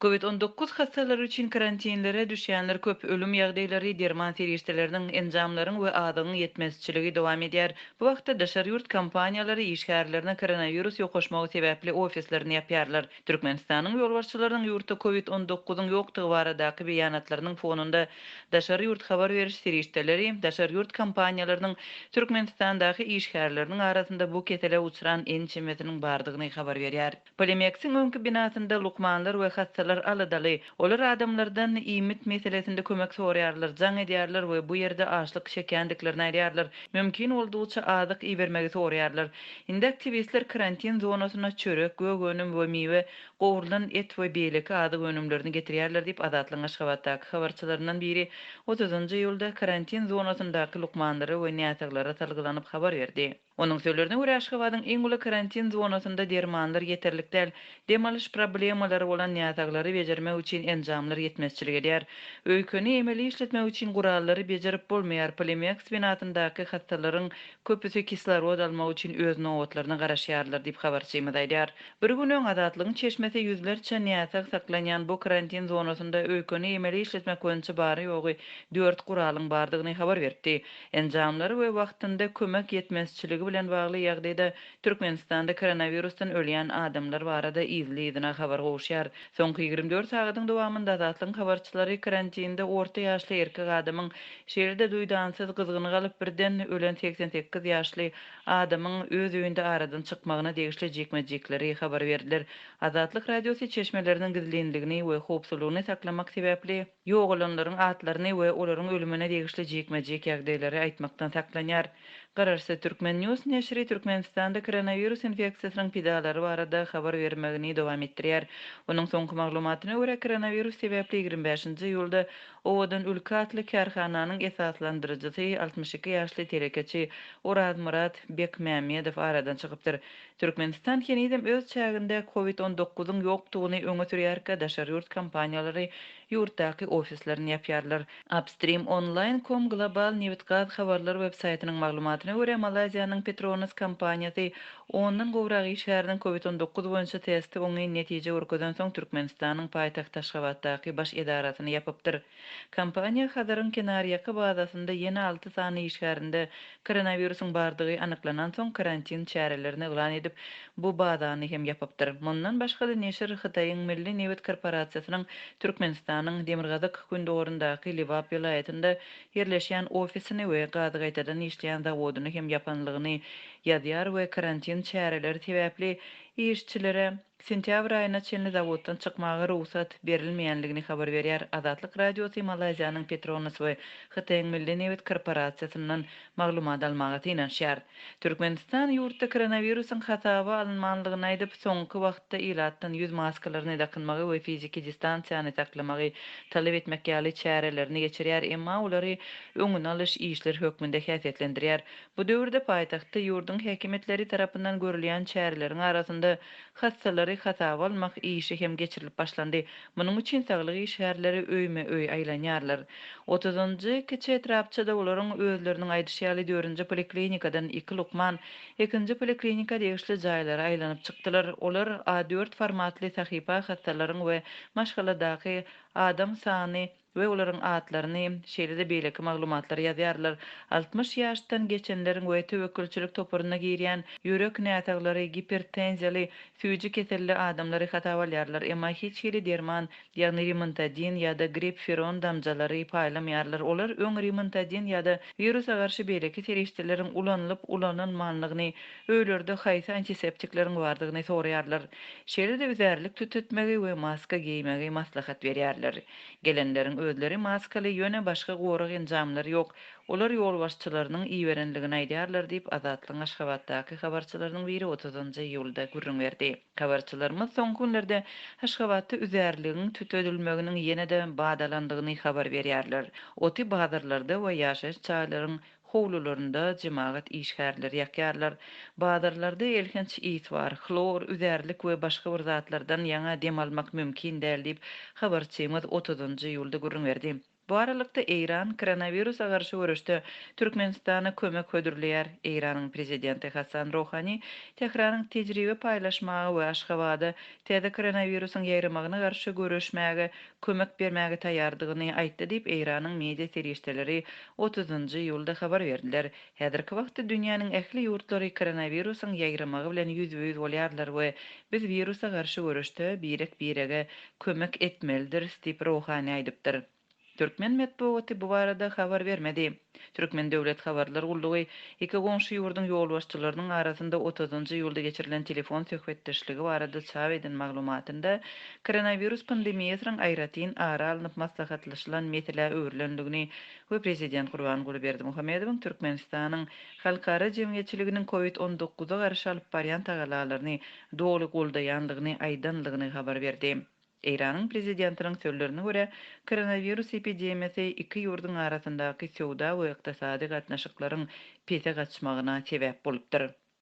Covid-19 hastaları üçin karantinlere düşýänler köp ölüm ýagdaýlary derman serişdeleriniň enjamlaryň we adygyň ýetmezçiligi dowam edýär. Bu wagtda daşary ýurt kompaniýalary işgärlerine koronavirus ýokuşmagy sebäpli ofislerini ýapýarlar. Türkmenistanyň ýolbarçylarynyň ýurtda Covid-19-yň ýokdugy baradaky beýanatlarynyň fonunda daşary ýurt habar beriş serişdeleri daşary ýurt kompaniýalarynyň Türkmenistandaky işgärleriniň arasynda bu ketele uçuran en çemetiniň bardygyny habar berýär. Polemeksin öňkü binasynda lukmanlar we hastalar aladaly. Olar adamlardan iýmit meselesinde kömek soraýarlar, jaň edýärler we bu ýerde açlyk çekendiklerini aýdýarlar. Mümkin boldugyça azyk iýermegi soraýarlar. Indi aktivistler karantin zonasyna çörek, gögönüm we miwe, gowrulan et we beýleki adyk önümlerini getirýärler diýip Azatlyň Aşgabatdaky habarçylaryndan biri 30-njy ýylda karantin zonasyndaky lukmanlary we näçegleri talgylanyp habar berdi. Onun sözlerine göre Aşgabatyň iň uly karantin zonasynda dermanlar yeterlik däl. Dem alyş problemalary bolan ýataglary bejermek üçin enjamlar ýetmezçilik edýär. Öýkeni emeli işletmek üçin gurallary bejerip bolmaýar. Polemik spinatyndaky hastalaryň köpüsi kislorod almak üçin öz nowatlaryna garaşýarlar diýip habarçymyz aýdýar. Bir gün öň Azatlygyň çeşmesi ýüzlerçe näçeg saklanýan bu karantin zonasynda öýkeni emeli işletmek boýunça bary ýogy 4 guralyň bardygyny habar berdi. Enjamlary we wagtynda kömek ýetmezçiligi bilen bagly ýagdaýda Türkmenistanda koronavirusdan ölýän adamlar barada izlidine habar gowşýar. Soňky 24 sagatyň dowamında Azatlyň habarçylary karantinde orta ýaşly erkek adamyň şeýerde duýdansyz gyzgyny galyp birden ölen 88 ýaşly adamyň öz öýünde aradan çykmagyna degişli jekmejekleri habar berdiler. Azatlyk radiosu çeşmeleriniň gizlendigini we howpsuzlygyny saklamak sebäpli ýogulanlaryň atlaryny we olaryň ölümine degişli jekmejek ýagdaýlary aýtmakdan saklanýar. Gararsa Türkmen News neşri Türkmenistanda koronavirus infeksiýasynyň pidalary barada habar bermegini dowam etdirýär. Onuň soňky maglumatyna görä koronavirus sebäpli 25-nji ýylda owadan ülke atly karhananyň esaslandyrjysy 62 ýaşly telekeçi Oraz Murat Bekmämmedow aradan çykypdyr. Türkmenistan henidem öz çäginde Covid-19-yň ýokdugyny öňe sürýärkä daşary ýurt kompaniýalary ýurtdaky ofislerini ýapýarlar. Upstream.online.com global newsgaz habarlar web saýtynyň maglumatyna görä Malaziýanyň Petronas kompaniýasy onuň gowragy şäheriniň Covid-19 boýunça testi oňy netije görkezden soň Türkmenistanyň paýtagty Aşgabatdaky baş edarasyny ýapypdyr. Kompaniýa Hazaryň Kenariýaky bazasynda ýene 6 sany işgärinde koronawirusyň bardygy anyklanan soň karantin çärelerini elan edip bu bazany hem ýapypdyr. Mundan başga da neşir Hytaýyň Milli Newet Korporasiýasynyň Türkmenistanyň Demirgazyk gündogorundaky Livap vilayetinde ýerleşýän ofisini we gazy gaýtadan işleýän zawodyny hem ýapanlygyny ýazýar we karantin çäreleri sebäpli işçilere sentýabr aýyna çenli zawoddan çykmagy ruhsat berilmeýänligini habar berýär. Azatlyk radiosu Malaziýanyň Petronas we Hytaýyň Milli Newet Korporasiýasynyň maglumat almagy tinanşýar. Türkmenistan ýurtda koronawirusyň hasaby alınmanlygyny aýdyp, soňky wagtda ilatdan ýüz maskalaryny takynmagy we fiziki distansiýany saklamagy talap etmek ýaly çärelerini geçirýär, emma olary öňüne alyş işler hökmünde häsiýetlendirýär. Bu döwürde paýtagtda ýurdun häkimetleri tarapyndan görülýän çäreleriň arasynda hastalar hasaby almak işi hem geçirilip başlandy. Munyň üçin saglyk işgärleri öýme-öý aýlanýarlar. 30-njy kiçi etrapçyda olaryň özleriniň aýdyşýaly 4-nji poliklinikadan 2 lukman, 2-nji poliklinika degişli jaýlara aýlanyp çykdylar. Olar A4 formatly sahypa hastalaryň we maşgaladaky adam sany we olaryň atlaryny şeýle beýleki maglumatlary ýazýarlar. 60 ýaşdan geçenleriň we töwekkelçilik topuryna girýän ýürek näçeglери, hipertenziýaly, süýji keselli adamlary hataw alýarlar. Emma hiç hili derman, ýagny rimantadin ýa-da gripferon damjalary paýlamýarlar. Olar öň rimantadin ýa-da wirusa garşy beýleki serişdeleriň ulanlyp ulananmanlygyny, öýlerde haýsy antiseptikleriň bardygyny soraýarlar. Şeýle de üzerlik tütetmegi we maska giýmegi maslahat berýärler. Gelenleriň özleri maskaly ýöne başga gorak enjamlary ýok. Olar ýol başçylarynyň iýerenligini aýdýarlar diýip Azatlyň Aşgabatdaky habarçylarynyň biri 30-njy ýylda gürrüň berdi. Habarçylarymyz soňky günlerde Aşgabatda üzerligiň tütedilmeginiň ýene-de badalandygyny habar berýärler. Oti bazarlarda we ýaşaýyş çaýlaryň howlularynda jemaat işgärleri ýakýarlar. Bazarlarda elhenç ýit bar, klor, üzerlik we başga bir zatlardan ýaňa dem almak mümkin däl diýip habarçymyz 30-njy ýylda gürrüň berdi. Bu aralykda Eýran koronawirusa garşy görüşde Türkmenistana kömek hödürleýär. Eýranyň prezidenti Hasan Rohani Tehranyň tejribe paýlaşmagy we Aşgabatda täze koronawirusyň ýaýramagyna garşy görüşmäge kömek bermäge taýýardygyny aýtdy diýip Eýranyň media serişdeleri 30-njy ýylda habar berdiler. Häzirki wagtda dünýäniň ähli ýurtlary koronawirusyň ýaýramagy bilen ýüz-ýüz bolýarlar we biz virusa garşy görüşde birek birege kömek etmelidir diýip Rohani aýdypdyr. Türkmen medeniýeti bu barada habar bermedi. Türkmen döwlet habarlar gullugy iki goňşy ýurdun ýolbaşçylarynyň arasynda 30-njy ýylda geçirilen telefon söhbetdeşligi barada çap eden maglumatynda koronavirus pandemiýasynyň aýratyn ara alynıp maslahatlaşylan mesele öwrülendigini we prezident Gurbanguly Berdimuhammedowyň Türkmenistanyň halkara jemgyýetçiliginiň COVID-19-a garşy alyp barýan tagalalaryny dogly goldaýandygyny aýdanlygyny habar berdi. Eýranyň prezidentiniň sözlerine görä, koronavirus epidemiýasy iki ýurdun arasyndaky sowda we ykdysady gatnaşyklaryň pese gaçmagyna sebäp bolupdyr.